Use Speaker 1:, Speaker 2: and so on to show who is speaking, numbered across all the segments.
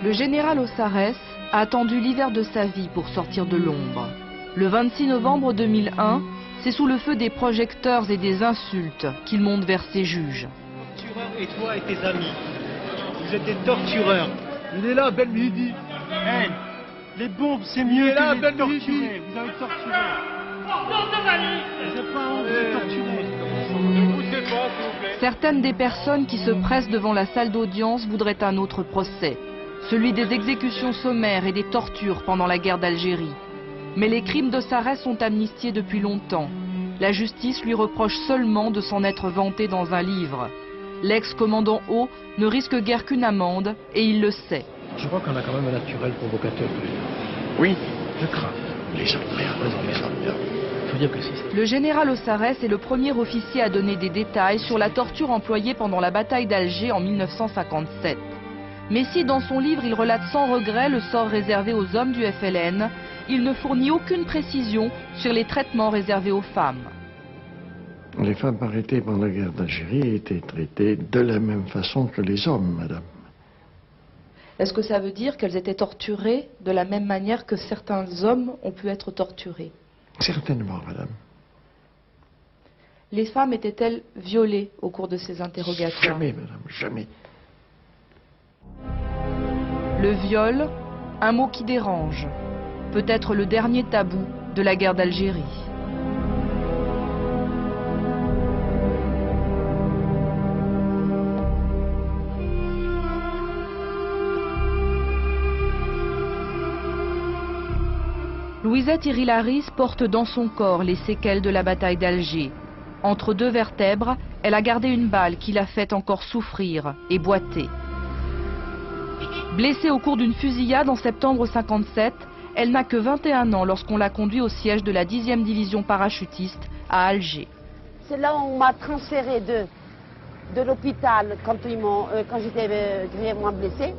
Speaker 1: Le général Aussaresses a attendu l'hiver de sa vie pour sortir de l'ombre. Le 26 novembre 2001, c'est sous le feu des projecteurs et des insultes qu'il monte vers ses juges.
Speaker 2: Tortureur et toi et tes amis, vous êtes des tortureurs.
Speaker 3: Il est là, Ben Midi.
Speaker 2: Hey, les bombes, c'est mieux
Speaker 3: là,
Speaker 2: que
Speaker 3: Ben
Speaker 2: les torturer.
Speaker 3: Midi.
Speaker 2: Vous avez torturé. Vous n'avez pas honte de torturer.
Speaker 3: N'écoutez pas, s'il vous plaît.
Speaker 1: Certaines des personnes qui se pressent devant la salle d'audience voudraient un autre procès, celui des exécutions sommaires et des tortures pendant la guerre d'Algérie. Mais les crimes d'Aussaresses sont amnistiés depuis longtemps. La justice lui reproche seulement de s'en être vanté dans un livre. L'ex-commandant O ne risque guère qu'une amende, et il le sait.
Speaker 4: Je crois qu'on a quand même un naturel provocateur.
Speaker 5: Oui.
Speaker 4: Je crains.
Speaker 5: Les emmerdes, les emmerdes.
Speaker 4: Faut dire que si.
Speaker 1: Le général Aussaresses est le premier officier à donner des détails sur la torture employée pendant la bataille d'Alger en 1957. Mais si dans son livre il relate sans regret le sort réservé aux hommes du FLN, il ne fournit aucune précision sur les traitements réservés aux femmes.
Speaker 5: Les femmes arrêtées pendant la guerre d'Algérie étaient traitées de la même façon que les hommes, madame.
Speaker 1: Est-ce que ça veut dire qu'elles étaient torturées de la même manière que certains hommes ont pu être torturés?
Speaker 5: Certainement, madame.
Speaker 1: Les femmes étaient-elles violées au cours de ces interrogatoires?
Speaker 5: Jamais, madame, jamais.
Speaker 1: Le viol, un mot qui dérange. Peut-être le dernier tabou de la guerre d'Algérie. Louisette Irilaris porte dans son corps les séquelles de la bataille d'Alger. Entre deux vertèbres, elle a gardé une balle qui l'a fait encore souffrir et boiter. Blessée au cours d'une fusillade en septembre 57, elle n'a que 21 ans lorsqu'on l'a conduite au siège de la 10e division parachutiste à Alger.
Speaker 6: C'est là où on m'a transféré de l'hôpital quand j'étais grièvement blessée.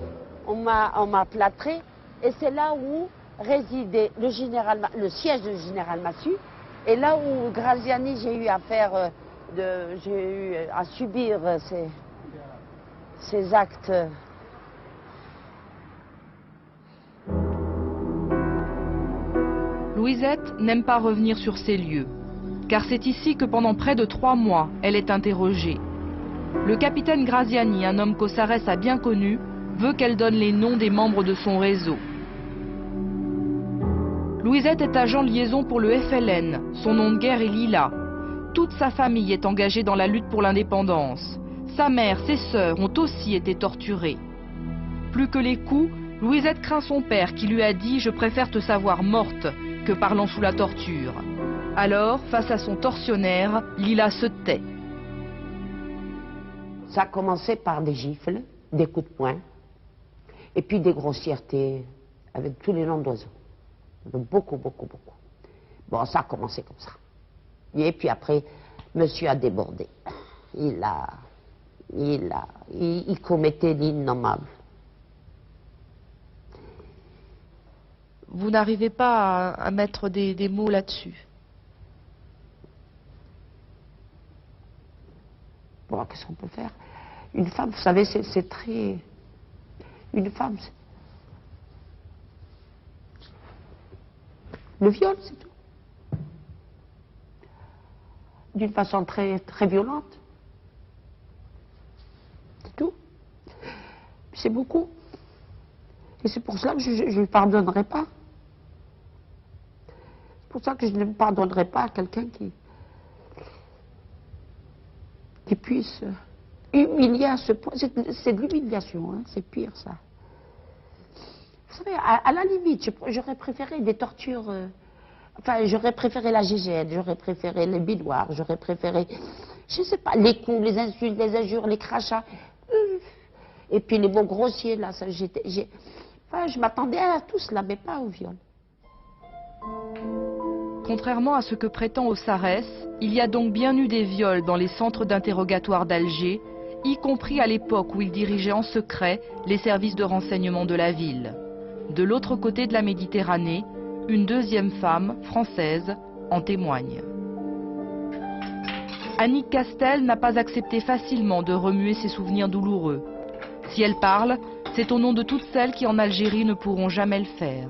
Speaker 6: On m'a plâtré et c'est là où résidait le siège du général Massu. Et là où Graziani, j'ai eu à subir ces actes.
Speaker 1: Louisette n'aime pas revenir sur ces lieux, car c'est ici que pendant près de 3 mois, elle est interrogée. Le capitaine Graziani, un homme qu'Aussaresses a bien connu, veut qu'elle donne les noms des membres de son réseau. Louisette est agent de liaison pour le FLN, son nom de guerre est Lila. Toute sa famille est engagée dans la lutte pour l'indépendance. Sa mère, ses sœurs ont aussi été torturées. Plus que les coups, Louisette craint son père qui lui a dit « Je préfère te savoir morte » que parlant sous la torture. Alors, face à son tortionnaire, Lila se tait.
Speaker 6: Ça a commencé par des gifles, des coups de poing, et puis des grossièretés avec tous les noms d'oiseaux. Beaucoup, beaucoup, beaucoup. Bon, ça a commencé comme ça. Et puis après, monsieur a débordé. Il commettait l'innommable.
Speaker 1: Vous n'arrivez pas à mettre des mots là-dessus?
Speaker 6: Bon, qu'est-ce qu'on peut faire? Une femme, vous savez, c'est très... Une femme, le viol, c'est tout. D'une façon très, très violente. C'est tout. C'est beaucoup. Et c'est pour ça que je ne lui pardonnerai pas. C'est pour ça que je ne me pardonnerai pas à quelqu'un qui puisse humilier à ce point. C'est de l'humiliation, hein, c'est pire ça. Vous savez, à la limite, j'aurais préféré des tortures, enfin, j'aurais préféré la GGN, j'aurais préféré les bidoirs, j'aurais préféré, je ne sais pas, les coups, les insultes, les injures, les crachats, et puis les mots grossiers, là, ça, enfin, je m'attendais à tout cela, mais pas au viol.
Speaker 1: Contrairement à ce que prétend Aussaresses, il y a donc bien eu des viols dans les centres d'interrogatoire d'Alger, y compris à l'époque où il dirigeait en secret les services de renseignement de la ville. De l'autre côté de la Méditerranée, une deuxième femme, française, en témoigne. Annick Castel n'a pas accepté facilement de remuer ses souvenirs douloureux. Si elle parle, c'est au nom de toutes celles qui en Algérie ne pourront jamais le faire.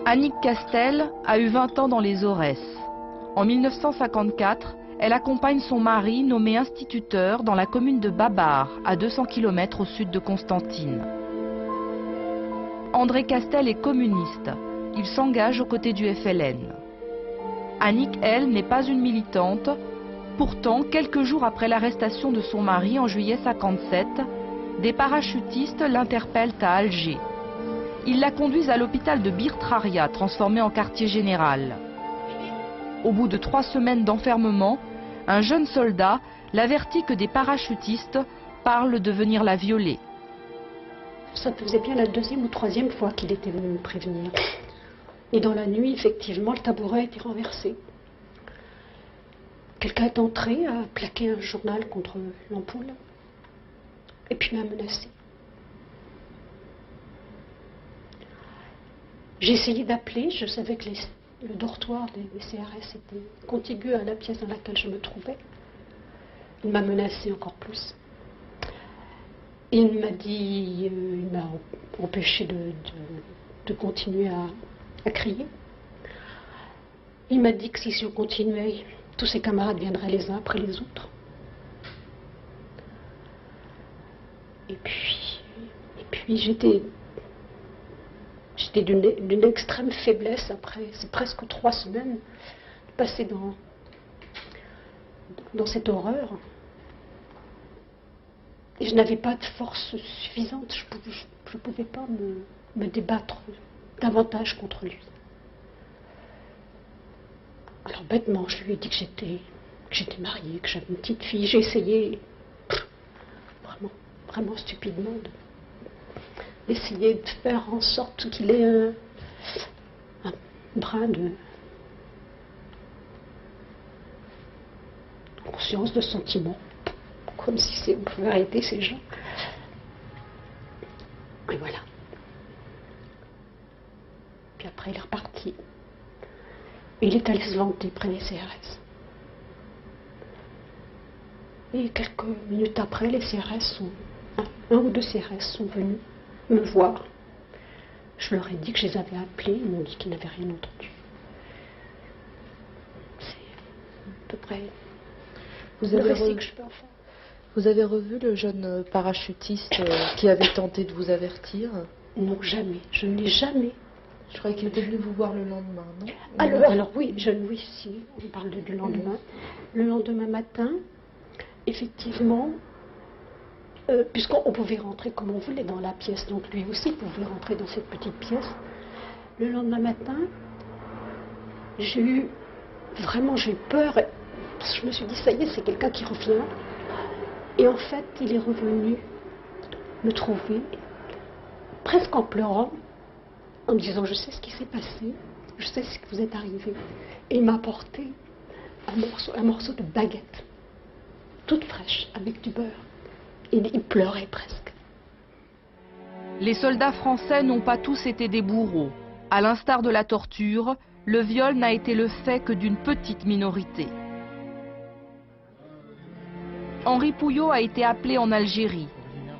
Speaker 1: Annick Castel a eu 20 ans dans les Aurès. En 1954, elle accompagne son mari nommé instituteur dans la commune de Babar, à 200 km au sud de Constantine. André Castel est communiste. Il s'engage aux côtés du FLN. Annick, elle, n'est pas une militante. Pourtant, quelques jours après l'arrestation de son mari en juillet 1957, des parachutistes l'interpellent à Alger. Ils la conduisent à l'hôpital de Bir Traria, transformé en quartier général. Au bout de 3 semaines d'enfermement, un jeune soldat l'avertit que des parachutistes parlent de venir la violer.
Speaker 7: Ça faisait bien la 2e ou 3e fois qu'il était venu me prévenir. Et dans la nuit, effectivement, le tabouret a été renversé. Quelqu'un est entré, a plaqué un journal contre l'ampoule, et puis m'a menacé. J'ai essayé d'appeler, je savais que le dortoir des CRS était contigu à la pièce dans laquelle je me trouvais. Il m'a menacé encore plus. Il m'a dit, il m'a empêché de continuer à crier. Il m'a dit que si je continuais, tous ses camarades viendraient les uns après les autres. Et puis j'étais d'une extrême faiblesse après, c'est presque 3 semaines passées dans cette horreur. Et je n'avais pas de force suffisante, je ne pouvais pas me débattre davantage contre lui. Alors bêtement, je lui ai dit que j'étais mariée, que j'avais une petite fille. J'ai essayé, vraiment stupidement, d'essayer de faire en sorte qu'il ait un brin de conscience, de sentiment, comme si on pouvait arrêter ces gens. Et voilà. Puis après, il est reparti. Il est allé se vanter près des CRS. Et quelques minutes après, les CRS un ou deux CRS sont venus me voir. Je leur ai dit que je les avais appelés, ils m'ont dit qu'ils n'avaient rien entendu. C'est à peu près le récit que je peux en faire.
Speaker 8: Vous avez revu le jeune parachutiste qui avait tenté de vous avertir?
Speaker 7: Non, jamais. Je ne l'ai jamais.
Speaker 8: Je croyais qu'il était venu vous voir le lendemain, non?
Speaker 7: Alors oui, oui, si, on parle du lendemain. Le lendemain matin, effectivement, puisqu'on pouvait rentrer comme on voulait dans la pièce, donc lui aussi pouvait rentrer dans cette petite pièce. Le lendemain matin, j'ai eu peur, parce que je me suis dit, ça y est, c'est quelqu'un qui revient. Et en fait, il est revenu me trouver, presque en pleurant, en me disant, je sais ce qui s'est passé, je sais ce qui vous est arrivé. Et il m'a apporté un morceau de baguette, toute fraîche, avec du beurre. Et il pleurait presque.
Speaker 1: Les soldats français n'ont pas tous été des bourreaux. À l'instar de la torture, le viol n'a été le fait que d'une petite minorité. Henri Pouillot a été appelé en Algérie.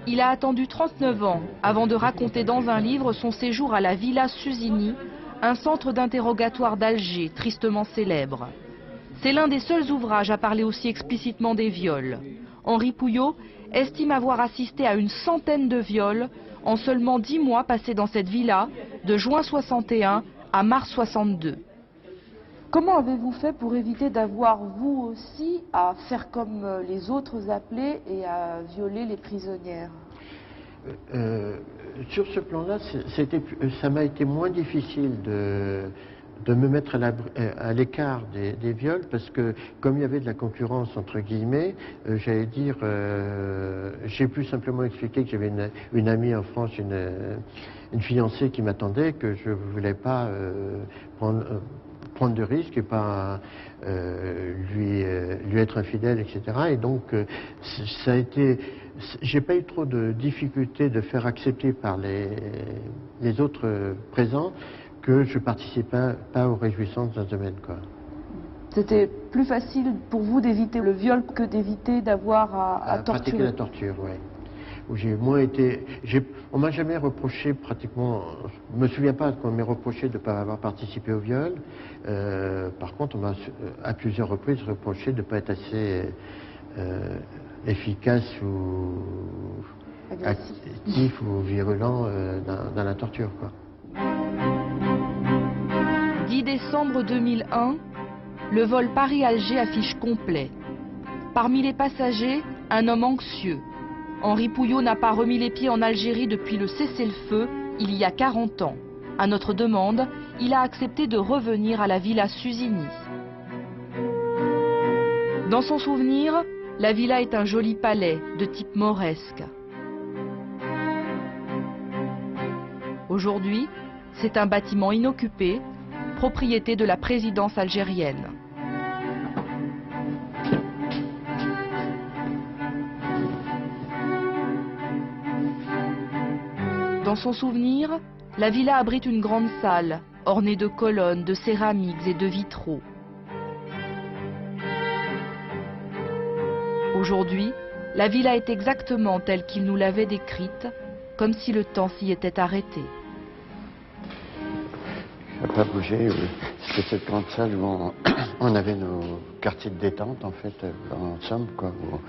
Speaker 1: Il a attendu 39 ans avant de raconter dans un livre son séjour à la Villa Susini, un centre d'interrogatoire d'Alger tristement célèbre. C'est l'un des seuls ouvrages à parler aussi explicitement des viols. Henri Pouillot estime avoir assisté à une centaine de viols en seulement 10 mois passés dans cette villa, de juin 61 à mars 62. Comment avez-vous fait pour éviter d'avoir, vous aussi, à faire comme les autres appelés et à violer les prisonnières?
Speaker 5: Sur ce plan-là, ça m'a été moins difficile de me mettre à l'écart des viols, parce que comme il y avait de la concurrence entre guillemets, j'allais dire, j'ai pu simplement expliquer que j'avais une amie en France, une fiancée qui m'attendait, que je ne voulais pas prendre de risques et pas lui être infidèle, etc. Et donc ça a été, j'ai pas eu trop de difficultés de faire accepter par les autres présents que je ne participais pas aux réjouissances dans ce domaine, quoi.
Speaker 8: C'était plus facile pour vous d'éviter le viol que d'éviter d'avoir à
Speaker 5: pratiquer
Speaker 8: torturer.
Speaker 5: la torture, oui. Où j'ai moins été... On m'a jamais reproché pratiquement... Je me souviens pas qu'on m'ait reproché de ne pas avoir participé au viol. Par contre, on m'a à plusieurs reprises reproché de ne pas être assez efficace ou actif ou virulent dans la torture, quoi.
Speaker 1: 10 décembre 2001, le vol Paris-Alger affiche complet. Parmi les passagers, un homme anxieux. Henri Pouillot n'a pas remis les pieds en Algérie depuis le cessez-le-feu, il y a 40 ans. À notre demande, il a accepté de revenir à la villa Susini. Dans son souvenir, la villa est un joli palais de type mauresque. Aujourd'hui, c'est un bâtiment inoccupé, propriété de la présidence algérienne. Dans son souvenir, la villa abrite une grande salle, ornée de colonnes, de céramiques et de vitraux. Aujourd'hui, la villa est exactement telle qu'il nous l'avait décrite, comme si le temps s'y était arrêté.
Speaker 5: Ça n'a pas bougé. C'était cette grande salle où on avait nos quartiers de détente, en fait, en somme, quoi. Où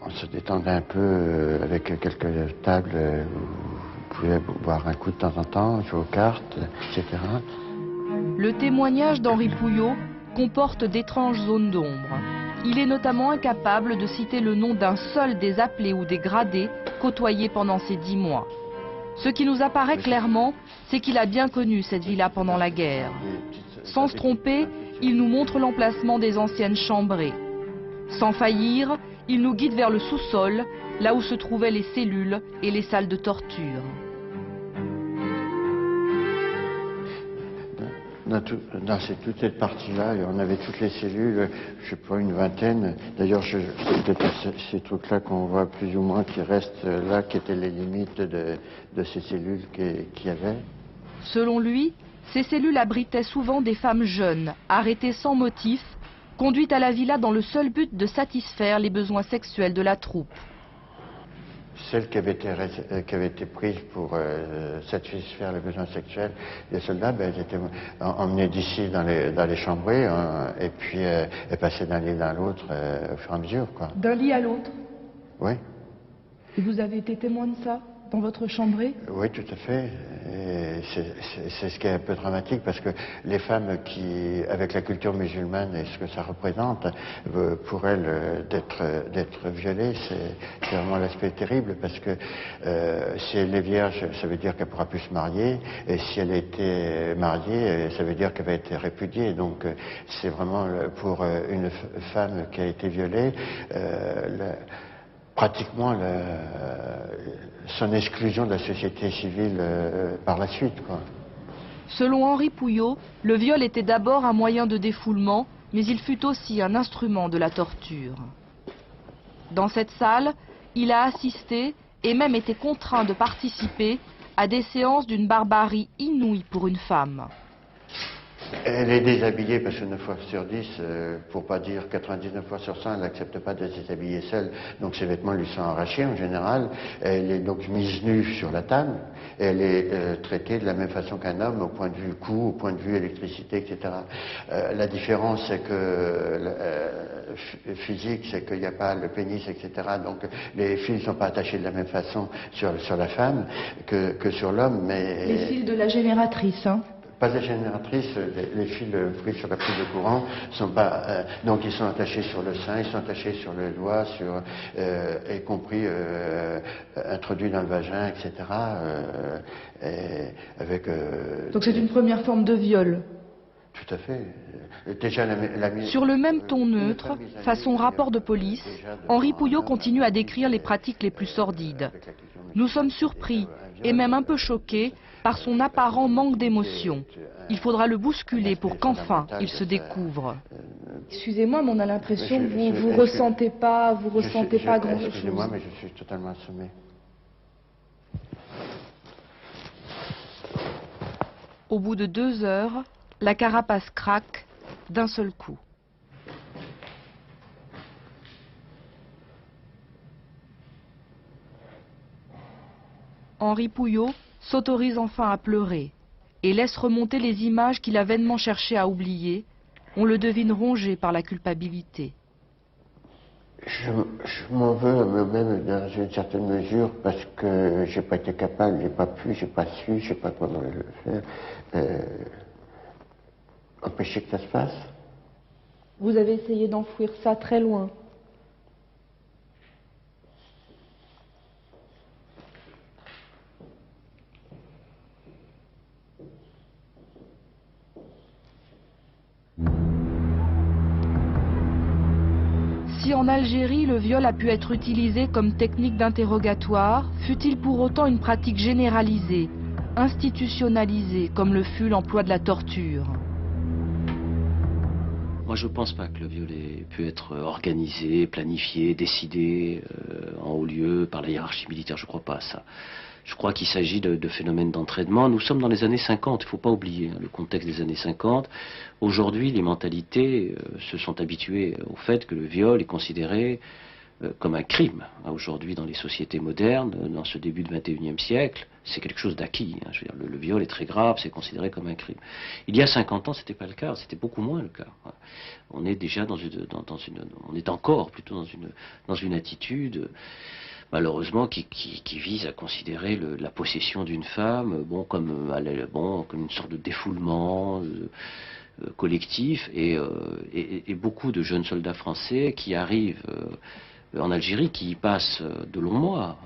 Speaker 5: on se détendait un peu avec quelques tables où vous pouvez boire un coup de temps en temps, jouer aux cartes, etc.
Speaker 1: Le témoignage d'Henri Pouillot comporte d'étranges zones d'ombre. Il est notamment incapable de citer le nom d'un seul des appelés ou des gradés côtoyés pendant ces 10 mois. Ce qui nous apparaît clairement, c'est qu'il a bien connu cette villa pendant la guerre. Sans se tromper, il nous montre l'emplacement des anciennes chambrées. Sans faillir, il nous guide vers le sous-sol, là où se trouvaient les cellules et les salles de torture.
Speaker 5: Dans toute cette partie-là, on avait toutes les cellules, je ne sais pas, une vingtaine. D'ailleurs, c'est peut-être ces trucs-là qu'on voit plus ou moins qui restent là, qui étaient les limites de ces cellules qu'il y avait.
Speaker 1: Selon lui, ces cellules abritaient souvent des femmes jeunes, arrêtées sans motif, conduites à la villa dans le seul but de satisfaire les besoins sexuels de la troupe.
Speaker 5: Celles qui avaient été prises pour satisfaire les besoins sexuels des soldats, elles étaient emmenées d'ici dans les chambrées et puis elles passaient d'un lit à l'autre au fur et à mesure, quoi.
Speaker 8: D'un lit à l'autre?
Speaker 5: Oui.
Speaker 8: Et vous avez été témoin de ça dans votre chambrée?
Speaker 5: Oui, tout à fait. C'est ce qui est un peu dramatique parce que les femmes qui, avec la culture musulmane et ce que ça représente, pour elles, d'être violées, c'est vraiment l'aspect terrible parce que si elle est vierge, ça veut dire qu'elle ne pourra plus se marier, et si elle a été mariée, ça veut dire qu'elle va être répudiée. Donc c'est vraiment pour une femme qui a été violée, pratiquement son exclusion de la société civile par la suite, quoi.
Speaker 1: Selon Henri Pouillot, le viol était d'abord un moyen de défoulement, mais il fut aussi un instrument de la torture. Dans cette salle, il a assisté et même été contraint de participer à des séances d'une barbarie inouïe pour une femme.
Speaker 5: Elle est déshabillée parce que 9 fois sur 10, pour pas dire 99 fois sur 100, elle n'accepte pas d'être déshabillée seule. Donc ses vêtements lui sont arrachés en général. Elle est donc mise nue sur la table. Et elle est traitée de la même façon qu'un homme au point de vue coût, au point de vue électricité, etc. La différence, c'est que physique, c'est qu'il n'y a pas le pénis, etc. Donc les fils ne sont pas attachés de la même façon sur la femme que sur l'homme. Mais
Speaker 8: les fils de la génératrice, hein?
Speaker 5: Pas la génératrice, les fils pris sur la prise de courant sont pas, donc ils sont attachés sur le sein, ils sont attachés sur le doigt, y compris introduits dans le vagin, etc.
Speaker 8: Donc c'est une première forme de viol.
Speaker 5: Tout à fait. Déjà,
Speaker 1: sur le même ton neutre, façon rapport de police, Henri Pouillot continue à décrire les pratiques les plus sordides. Nous sommes surpris et même un peu choqués par son apparent manque d'émotion. Il faudra le bousculer pour qu'enfin il se découvre.
Speaker 8: Excusez-moi, mais on a l'impression que vous ressentez pas grand-chose.
Speaker 5: Excusez-moi, mais je suis totalement assommé.
Speaker 1: Au bout de 2 heures, la carapace craque d'un seul coup. Henri Pouillot s'autorise enfin à pleurer et laisse remonter les images qu'il a vainement cherché à oublier. On le devine rongé par la culpabilité.
Speaker 5: Je m'en veux à moi-même dans une certaine mesure parce que j'ai pas été capable, j'ai pas pu, j'ai pas su, je sais pas comment le faire. Empêcher que ça se passe.
Speaker 8: Vous avez essayé d'enfouir ça très loin.
Speaker 1: Si en Algérie le viol a pu être utilisé comme technique d'interrogatoire, fut-il pour autant une pratique généralisée, institutionnalisée comme le fut l'emploi de la torture?
Speaker 9: Moi, je ne pense pas que le viol ait pu être organisé, planifié, décidé en haut lieu par la hiérarchie militaire. Je ne crois pas à ça. Je crois qu'il s'agit de phénomènes d'entraînement. Nous sommes dans les années 50, il ne faut pas oublier le contexte des années 50. Aujourd'hui, les mentalités se sont habituées au fait que le viol est considéré comme un crime. Aujourd'hui, dans les sociétés modernes, dans ce début du XXIe siècle, c'est quelque chose d'acquis. Je veux dire, le viol est très grave, c'est considéré comme un crime. Il y a 50 ans, ce n'était pas le cas, c'était beaucoup moins le cas. On est déjà on est encore plutôt dans une attitude, malheureusement, qui vise à considérer la possession d'une femme comme une sorte de défoulement collectif. Et beaucoup de jeunes soldats français qui arrivent en Algérie, qui y passent de longs mois.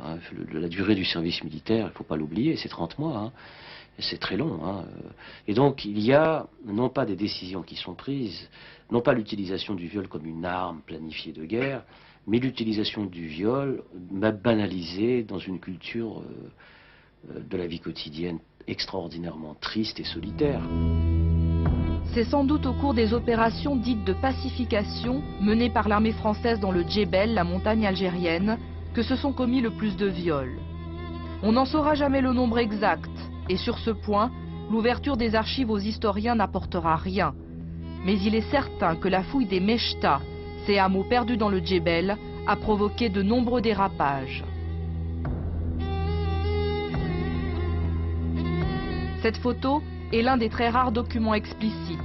Speaker 9: La durée du service militaire, il ne faut pas l'oublier, c'est 30 mois. C'est très long. Et donc, il y a non pas des décisions qui sont prises, non pas l'utilisation du viol comme une arme planifiée de guerre, mais l'utilisation du viol banalisée dans une culture de la vie quotidienne extraordinairement triste et solitaire.
Speaker 1: C'est sans doute au cours des opérations dites de pacification menées par l'armée française dans le Djebel, la montagne algérienne, que se sont commis le plus de viols. On n'en saura jamais le nombre exact, et sur ce point, l'ouverture des archives aux historiens n'apportera rien. Mais il est certain que la fouille des Mechta, ces hameaux perdus dans le Djebel, a provoqué de nombreux dérapages. Cette photo est l'un des très rares documents explicites.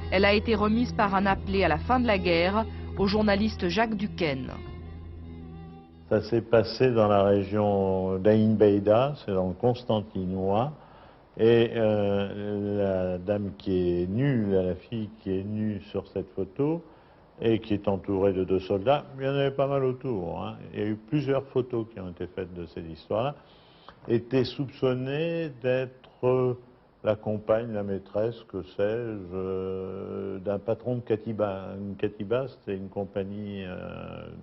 Speaker 1: Elle a été remise par un appelé à la fin de la guerre au journaliste Jacques Duquesne.
Speaker 10: Ça s'est passé dans la région d'Aïn Beida, c'est dans le Constantinois. Et la dame qui est nue, la fille qui est nue sur cette photo, et qui est entourée de 2 soldats, il y en avait pas mal autour. Il y a eu plusieurs photos qui ont été faites de cette histoire-là, était soupçonnée d'être la compagne, la maîtresse, que sais-je, d'un patron de Katiba. Une Katiba, c'était une compagnie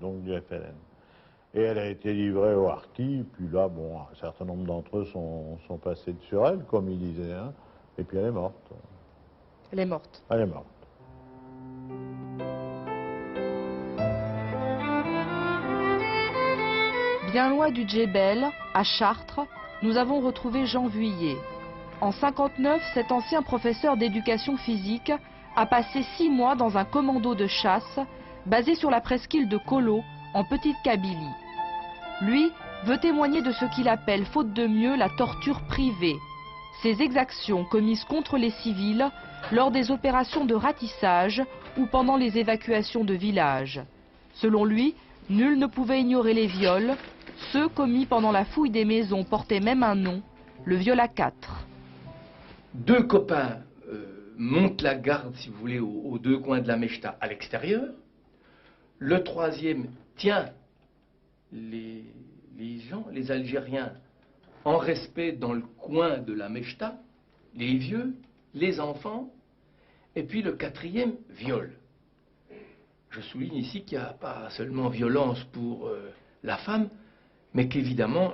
Speaker 10: donc du FLN. Et elle a été livrée au harki, puis là, bon, un certain nombre d'entre eux sont passés sur elle, comme il disait, et puis elle est morte.
Speaker 1: Elle est morte.
Speaker 10: Elle est morte.
Speaker 1: Bien loin du Djebel, à Chartres, nous avons retrouvé Jean Vuillet. En 1959, cet ancien professeur d'éducation physique a passé 6 mois dans un commando de chasse basé sur la presqu'île de Kolo, en Petite Kabylie. Lui veut témoigner de ce qu'il appelle, faute de mieux, la torture privée. Ces exactions commises contre les civils lors des opérations de ratissage ou pendant les évacuations de villages. Selon lui, nul ne pouvait ignorer les viols. Ceux commis pendant la fouille des maisons portaient même un nom, le viol à 4.
Speaker 4: 2 copains montent la garde, si vous voulez, aux 2 coins de la Mechta à l'extérieur. Le 3e tient les Algériens en respect dans le coin de la Mechta, les vieux, les enfants, et puis le 4e viole. Je souligne ici qu'il n'y a pas seulement violence pour la femme, mais qu'évidemment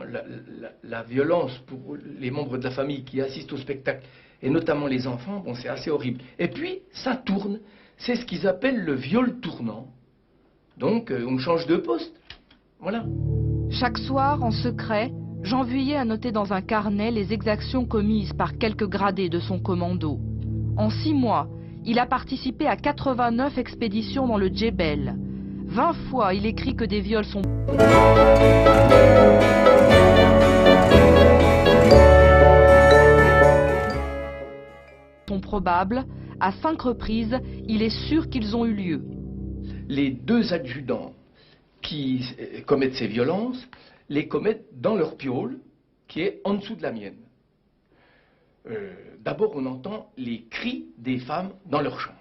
Speaker 4: la violence pour les membres de la famille qui assistent au spectacle, et notamment les enfants, bon, c'est assez horrible. Et puis, ça tourne, c'est ce qu'ils appellent le viol tournant. Donc, on change de poste, voilà.
Speaker 1: Chaque soir, en secret, Jean Vuillet a noté dans un carnet les exactions commises par quelques gradés de son commando. En 6 mois, il a participé à 89 expéditions dans le Djebel. 20 fois, il écrit que des viols sont probables. À 5 reprises, il est sûr qu'ils ont eu lieu.
Speaker 4: Les 2 adjudants qui commettent ces violences les commettent dans leur piole, qui est en dessous de la mienne. D'abord, on entend les cris des femmes dans leur chambre.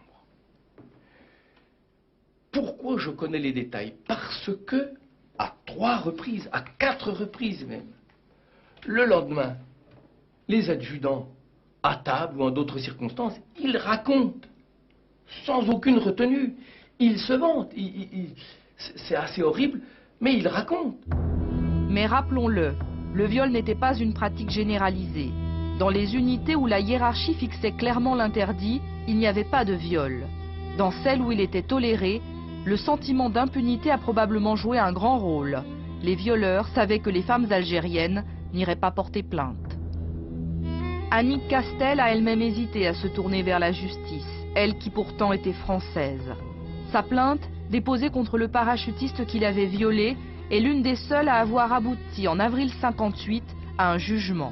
Speaker 4: Pourquoi je connais les détails? Parce que, à 3 reprises, à 4 reprises même, le lendemain, les adjudants, à table ou en d'autres circonstances, ils racontent, sans aucune retenue. Ils se vantent. C'est assez horrible, mais ils racontent.
Speaker 1: Mais rappelons-le, le viol n'était pas une pratique généralisée. Dans les unités où la hiérarchie fixait clairement l'interdit, il n'y avait pas de viol. Dans celles où il était toléré, le sentiment d'impunité a probablement joué un grand rôle. Les violeurs savaient que les femmes algériennes n'iraient pas porter plainte. Annick Castel a elle-même hésité à se tourner vers la justice, elle qui pourtant était française. Sa plainte, déposée contre le parachutiste qui l'avait violée, est l'une des seules à avoir abouti en avril 58 à un jugement.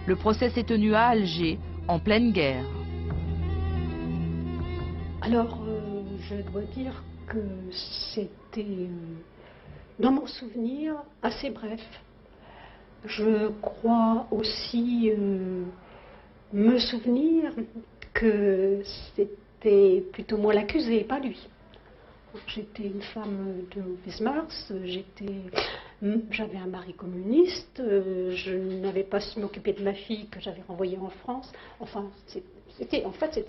Speaker 1: Le procès s'est tenu à Alger, en pleine guerre.
Speaker 7: Alors, je dois dire que c'était, dans mon souvenir, assez bref. Je crois aussi me souvenir que c'était plutôt moi l'accusé, pas lui. J'étais une femme de mauvaises mœurs, j'avais un mari communiste, je n'avais pas su m'occuper de ma fille que j'avais renvoyée en France. Enfin, c'était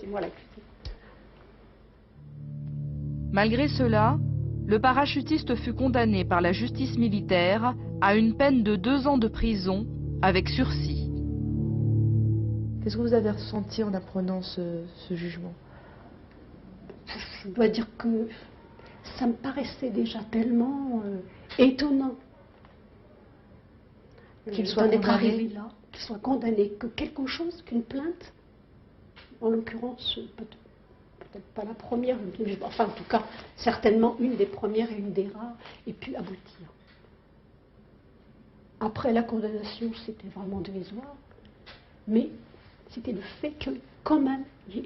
Speaker 7: moi l'accusé.
Speaker 1: Malgré cela, le parachutiste fut condamné par la justice militaire à une peine de 2 ans de prison avec sursis.
Speaker 8: Qu'est-ce que vous avez ressenti en apprenant ce jugement?
Speaker 7: Je dois dire que ça me paraissait déjà tellement étonnant qu'il soit arrivé là, qu'il soit condamné, que quelque chose, qu'une plainte, en l'occurrence, peut-être pas la première, enfin en tout cas, certainement une des premières et une des rares, ait pu aboutir. Après la condamnation, c'était vraiment dérisoire, mais c'était le fait que, quand même, il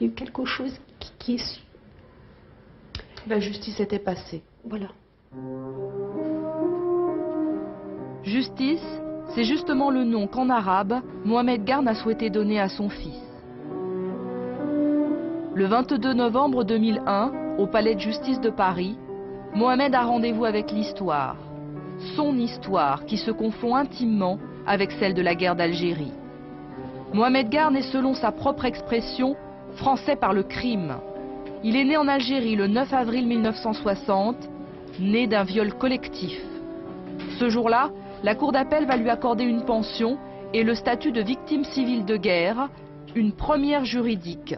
Speaker 7: y a eu quelque chose qui est...
Speaker 8: La justice était passée.
Speaker 7: Voilà.
Speaker 1: Justice, c'est justement le nom qu'en arabe, Mohamed Garn a souhaité donner à son fils. Le 22 novembre 2001, au Palais de Justice de Paris, Mohamed a rendez-vous avec l'histoire. Son histoire qui se confond intimement avec celle de la guerre d'Algérie. Mohamed Garn est, selon sa propre expression, français par le crime. Il est né en Algérie le 9 avril 1960, né d'un viol collectif. Ce jour-là, la cour d'appel va lui accorder une pension et le statut de victime civile de guerre, une première juridique.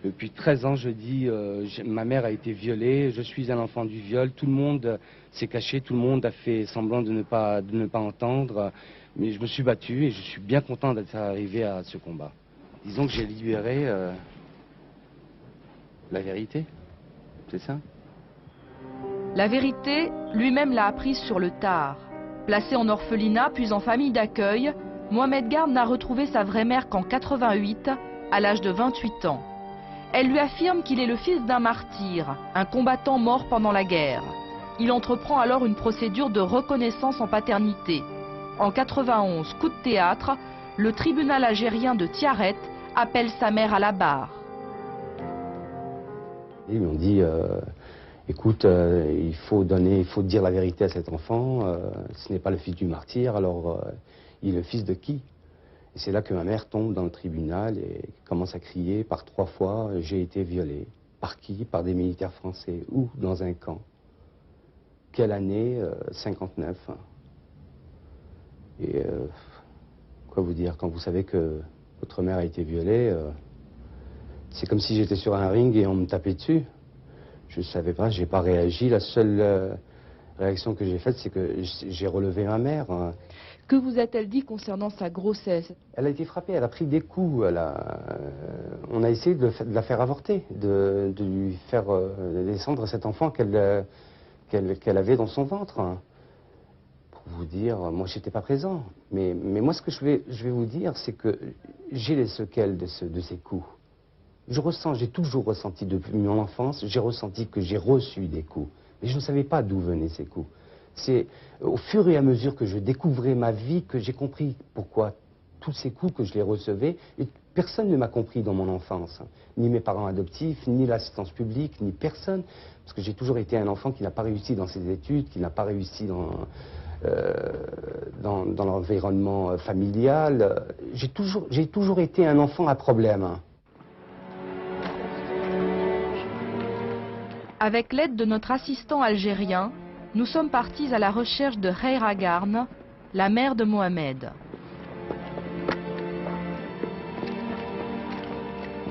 Speaker 11: Depuis 13 ans, je dis, ma mère a été violée, je suis un enfant du viol, tout le monde s'est caché, tout le monde a fait semblant de ne pas entendre, mais je me suis battu et je suis bien content d'être arrivé à ce combat. Disons que j'ai libéré la vérité, c'est ça?
Speaker 1: La vérité, lui-même l'a apprise sur le tard. Placé en orphelinat puis en famille d'accueil, Mohamed Garn n'a retrouvé sa vraie mère qu'en 88, à l'âge de 28 ans. Elle lui affirme qu'il est le fils d'un martyr, un combattant mort pendant la guerre. Il entreprend alors une procédure de reconnaissance en paternité. En 91, coup de théâtre, le tribunal algérien de Tiaret appelle sa mère à la barre.
Speaker 11: Ils m'ont dit, écoute, il faut dire la vérité à cet enfant, ce n'est pas le fils du martyr, alors il est le fils de qui? Et c'est là que ma mère tombe dans le tribunal et commence à crier par 3 fois, j'ai été violée. Par qui? Par des militaires français. Où? Dans un camp. Quelle année? 59. Et quoi vous dire, quand vous savez que votre mère a été violée, c'est comme si j'étais sur un ring et on me tapait dessus. Je ne savais pas, j'ai pas réagi. La seule réaction que j'ai faite, c'est que j'ai relevé ma mère. Hein.
Speaker 8: Que vous a-t-elle dit concernant sa grossesse?
Speaker 11: Elle a été frappée, elle a pris des coups. On a essayé de la faire avorter, de lui faire descendre cet enfant qu'elle avait dans son ventre. Hein. Pour vous dire, moi j'étais pas présent. Mais moi ce que je vais vous dire, c'est que j'ai les séquelles de ces coups. J'ai toujours ressenti depuis mon enfance, j'ai ressenti que j'ai reçu des coups. Mais je ne savais pas d'où venaient ces coups. C'est au fur et à mesure que je découvrais ma vie que j'ai compris pourquoi tous ces coups que je les recevais. Et personne ne m'a compris dans mon enfance. Hein. Ni mes parents adoptifs, ni l'assistance publique, ni personne. Parce que j'ai toujours été un enfant qui n'a pas réussi dans ses études, qui n'a pas réussi dans l'environnement familial. J'ai toujours été un enfant à problème. Hein.
Speaker 1: Avec l'aide de notre assistant algérien, nous sommes partis à la recherche de Khaira Garn, la mère de Mohamed.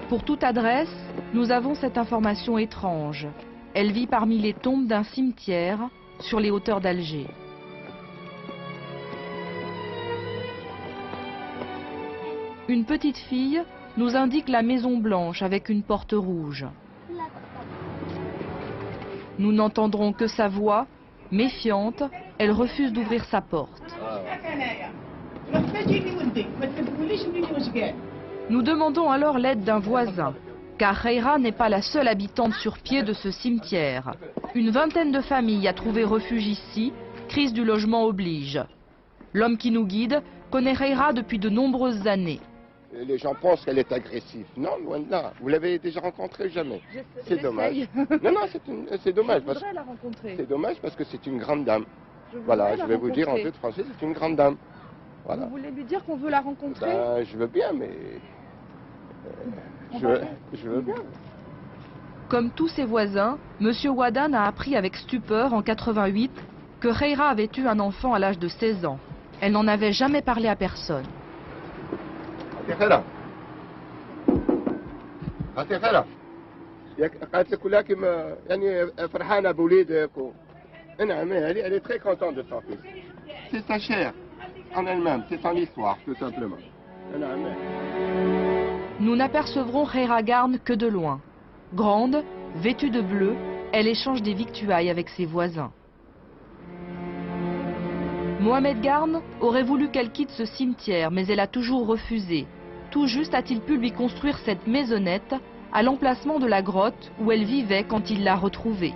Speaker 1: Pour toute adresse, nous avons cette information étrange. Elle vit parmi les tombes d'un cimetière sur les hauteurs d'Alger. Une petite fille nous indique la Maison Blanche avec une porte rouge. Nous n'entendrons que sa voix. Méfiante, elle refuse d'ouvrir sa porte. Nous demandons alors l'aide d'un voisin, car Khaira n'est pas la seule habitante sur pied de ce cimetière. Une vingtaine de familles a trouvé refuge ici, crise du logement oblige. L'homme qui nous guide connaît Khaira depuis de nombreuses années.
Speaker 12: Les gens pensent qu'elle est agressive. Non, loin de là. Vous l'avez déjà rencontrée? Jamais. C'est dommage. Non, c'est dommage. C'est dommage parce que c'est une grande dame. Voilà, je vais vous dire en toute français, c'est une grande dame. Voilà.
Speaker 8: Vous voulez lui dire qu'on veut la rencontrer?
Speaker 12: Ben, je veux bien, mais... je veux bien.
Speaker 1: Comme tous ses voisins, M. Wadan a appris avec stupeur en 88 que Khaira avait eu un enfant à l'âge de 16 ans. Elle n'en avait jamais parlé à personne.
Speaker 12: خيرة عطي خيرة قالت لك ولكن يعني فرحانة بوليدك نعم elle est très contente de son fils. C'est sa chair en elle-même, c'est son histoire tout simplement.
Speaker 1: Nous n'apercevrons Khaira Garn que de loin. Grande, vêtue de bleu, elle échange des victuailles avec ses voisins. Mohamed Garn aurait voulu qu'elle quitte ce cimetière, mais elle a toujours refusé. Tout juste a-t-il pu lui construire cette maisonnette à l'emplacement de la grotte où elle vivait quand il l'a retrouvée.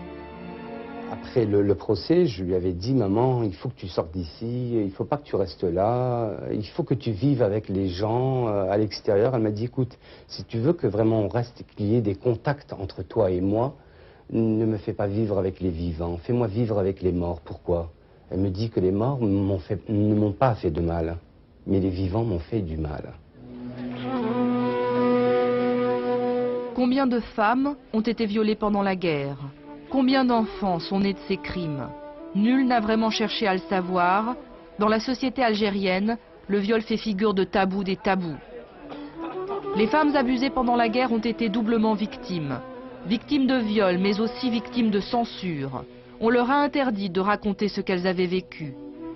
Speaker 11: Après le procès, je lui avais dit, maman, il faut que tu sortes d'ici, il ne faut pas que tu restes là, il faut que tu vives avec les gens à l'extérieur. Elle m'a dit, écoute, si tu veux que vraiment on reste, qu'il y ait des contacts entre toi et moi, ne me fais pas vivre avec les vivants, fais-moi vivre avec les morts. Pourquoi ? Elle me dit que les morts ne m'ont pas fait de mal, mais les vivants m'ont fait du mal.
Speaker 1: Combien de femmes ont été violées pendant la guerre? Combien d'enfants sont nés de ces crimes? Nul n'a vraiment cherché à le savoir. Dans la société algérienne, le viol fait figure de tabou des tabous. Les femmes abusées pendant la guerre ont été doublement victimes. Victimes de viol, mais aussi victimes de censure. On leur a interdit de raconter ce qu'elles avaient vécu.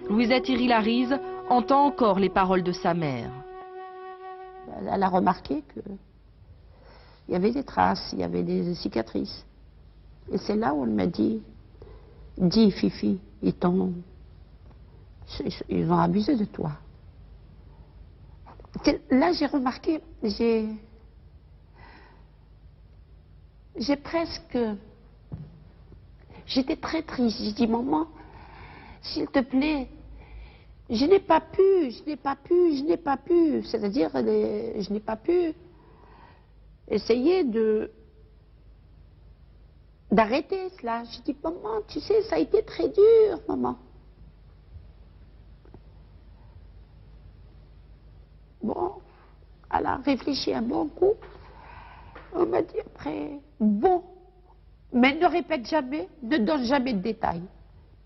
Speaker 1: Louisette Irilarise entend encore les paroles de sa mère.
Speaker 6: Elle a remarqué qu'il y avait des traces, il y avait des cicatrices. Et c'est là où elle m'a dit, dis Fifi, ils ont abusé de toi. Là j'ai remarqué, j'ai presque... J'étais très triste. J'ai dit, maman, s'il te plaît, je n'ai pas pu. C'est-à-dire, je n'ai pas pu essayer d'arrêter cela. J'ai dit, maman, tu sais, ça a été très dur, maman. Bon, elle a réfléchi un bon coup. On m'a dit après, bon. Mais ne répète jamais, ne donne jamais de détails.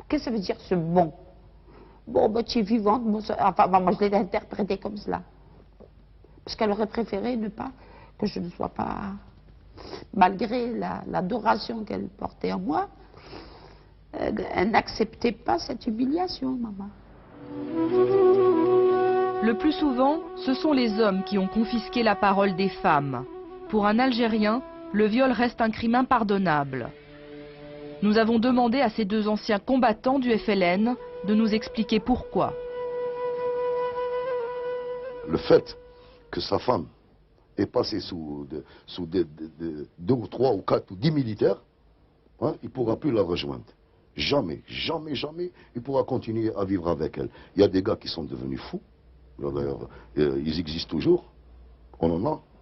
Speaker 6: Qu'est-ce que ça veut dire ce bon? Bon, ben, tu es vivante, enfin, moi je l'ai interprété comme cela. Parce qu'elle aurait préféré ne pas, que je ne sois pas, malgré l'adoration qu'elle portait en moi, elle n'acceptait pas cette humiliation, maman.
Speaker 1: Le plus souvent, ce sont les hommes qui ont confisqué la parole des femmes. Pour un Algérien, le viol reste un crime impardonnable. Nous avons demandé à ces deux anciens combattants du FLN de nous expliquer pourquoi.
Speaker 13: Le fait que sa femme est passée sous 2 ou 3 ou 4 ou 10 militaires, hein, il ne pourra plus la rejoindre. Jamais, jamais, jamais, il pourra continuer à vivre avec elle. Il y a des gars qui sont devenus fous. D'ailleurs, ils existent toujours. On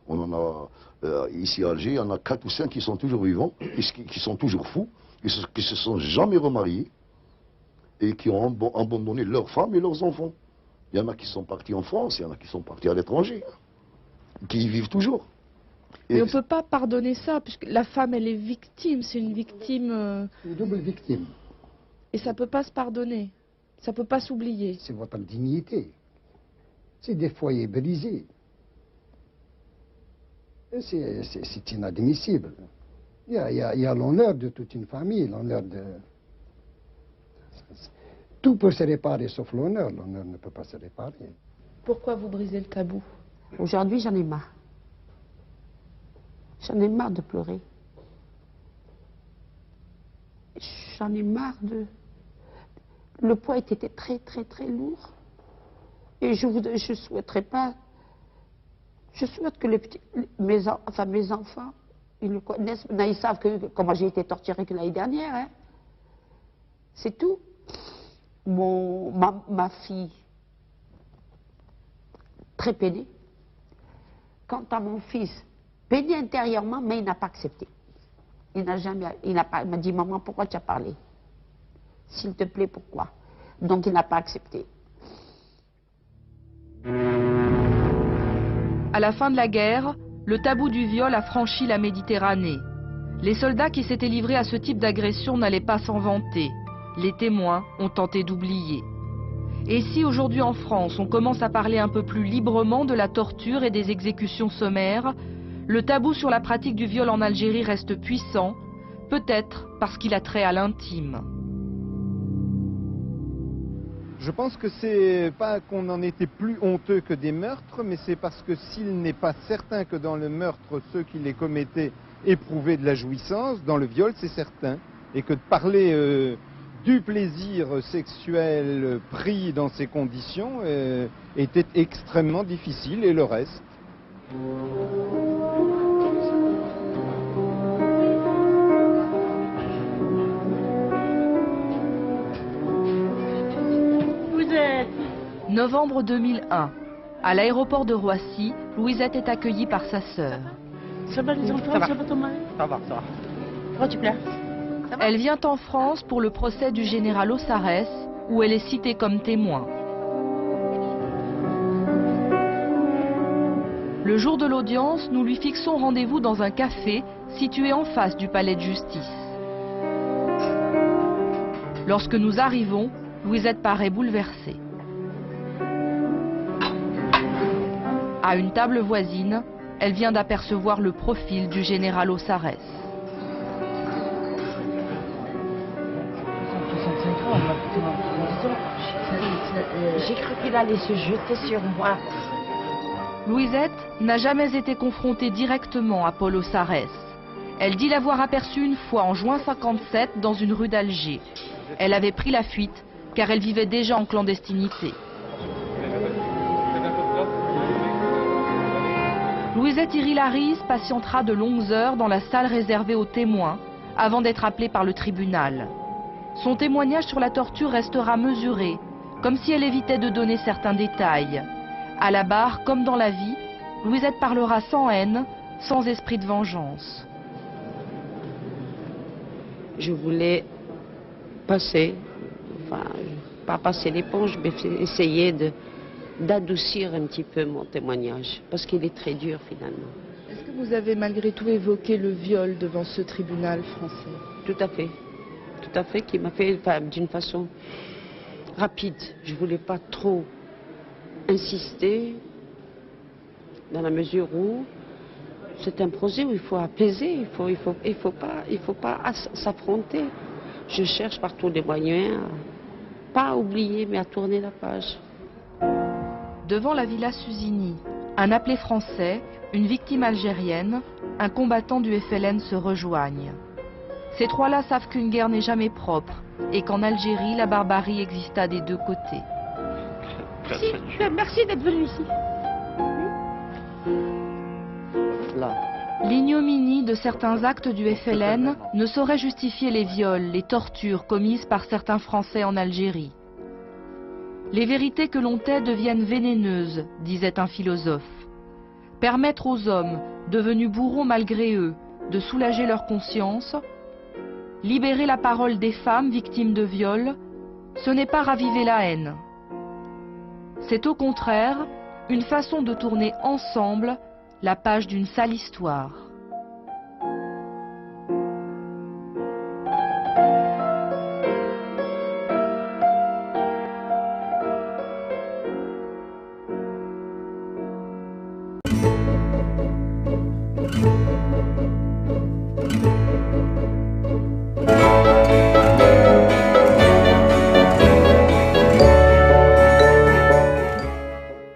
Speaker 13: en a ici à Alger, il y en a 4 ou 5 qui sont toujours vivants, qui sont toujours fous, qui se sont jamais remariés et qui ont abandonné leurs femmes et leurs enfants. Il y en a qui sont partis en France, il y en a qui sont partis à l'étranger, qui y vivent toujours.
Speaker 8: Mais on ne peut pas pardonner ça, puisque la femme, elle est victime, c'est une victime...
Speaker 14: Une double victime.
Speaker 8: Et ça ne peut pas se pardonner, ça ne peut pas s'oublier.
Speaker 14: C'est votre dignité. C'est des foyers brisés. C'est inadmissible. Il y a l'honneur de toute une famille, l'honneur de... Tout peut se réparer sauf l'honneur. L'honneur ne peut pas se réparer.
Speaker 8: Pourquoi vous brisez le tabou?
Speaker 6: Aujourd'hui, j'en ai marre. J'en ai marre de pleurer. J'en ai marre de... Le poids était très, très, très lourd. Et je souhaiterais pas... Je souhaite que mes enfants, ils le connaissent. Maintenant, ils savent comment j'ai été torturée que l'année dernière. Hein. C'est tout. Ma fille, très peinée. Quant à mon fils, peiné intérieurement, mais il n'a pas accepté. Il m'a dit, maman, pourquoi tu as parlé? S'il te plaît, pourquoi? Donc il n'a pas accepté.
Speaker 1: À la fin de la guerre, le tabou du viol a franchi la Méditerranée. Les soldats qui s'étaient livrés à ce type d'agression n'allaient pas s'en vanter. Les témoins ont tenté d'oublier. Et si aujourd'hui en France, on commence à parler un peu plus librement de la torture et des exécutions sommaires, le tabou sur la pratique du viol en Algérie reste puissant, peut-être parce qu'il a trait à l'intime.
Speaker 15: Je pense que c'est pas qu'on en était plus honteux que des meurtres, mais c'est parce que s'il n'est pas certain que dans le meurtre, ceux qui les commettaient éprouvaient de la jouissance, dans le viol, c'est certain. Et que de parler du plaisir sexuel pris dans ces conditions était extrêmement difficile, et le reste.
Speaker 1: Novembre 2001. À l'aéroport de Roissy, Louisette est accueillie par sa sœur.
Speaker 6: Ça va les enfants, ça va Thomas?
Speaker 3: Ça va, ça va.
Speaker 6: Pourquoi tu pleures?
Speaker 1: Elle vient en France pour le procès du général Ossarès, où elle est citée comme témoin. Le jour de l'audience, nous lui fixons rendez-vous dans un café situé en face du palais de justice. Lorsque nous arrivons, Louisette paraît bouleversée. À une table voisine, elle vient d'apercevoir le profil du général Ossarès.
Speaker 6: J'ai cru qu'il allait se jeter sur moi.
Speaker 1: Louisette n'a jamais été confrontée directement à Paul Ossarès. Elle dit l'avoir aperçu une fois en juin 57 dans une rue d'Alger. Elle avait pris la fuite car elle vivait déjà en clandestinité. Louisette Irilaris patientera de longues heures dans la salle réservée aux témoins avant d'être appelée par le tribunal. Son témoignage sur la torture restera mesuré, comme si elle évitait de donner certains détails. À la barre, comme dans la vie, Louisette parlera sans haine, sans esprit de vengeance.
Speaker 6: Je voulais passer, enfin, pas passer l'éponge, mais essayer d'adoucir un petit peu mon témoignage, parce qu'il est très dur finalement.
Speaker 8: Est-ce que vous avez malgré tout évoqué le viol devant ce tribunal français?
Speaker 6: Tout à fait, qui m'a fait d'une façon rapide. Je ne voulais pas trop insister, dans la mesure où c'est un projet où il faut apaiser, il faut pas s'affronter. je cherche par tous les moyens, pas à oublier, mais à tourner la page.
Speaker 1: Devant la Villa Susini, un appelé français, une victime algérienne, un combattant du FLN se rejoignent. Ces trois-là savent qu'une guerre n'est jamais propre et qu'en Algérie, la barbarie exista des deux côtés.
Speaker 6: Merci d'être venu ici.
Speaker 1: L'ignominie de certains actes du FLN ne saurait justifier les viols, les tortures commises par certains Français en Algérie. Les vérités que l'on tait deviennent vénéneuses, disait un philosophe. Permettre aux hommes, devenus bourreaux malgré eux, de soulager leur conscience, libérer la parole des femmes victimes de viols, ce n'est pas raviver la haine. C'est au contraire une façon de tourner ensemble la page d'une sale histoire.
Speaker 16: Thank you.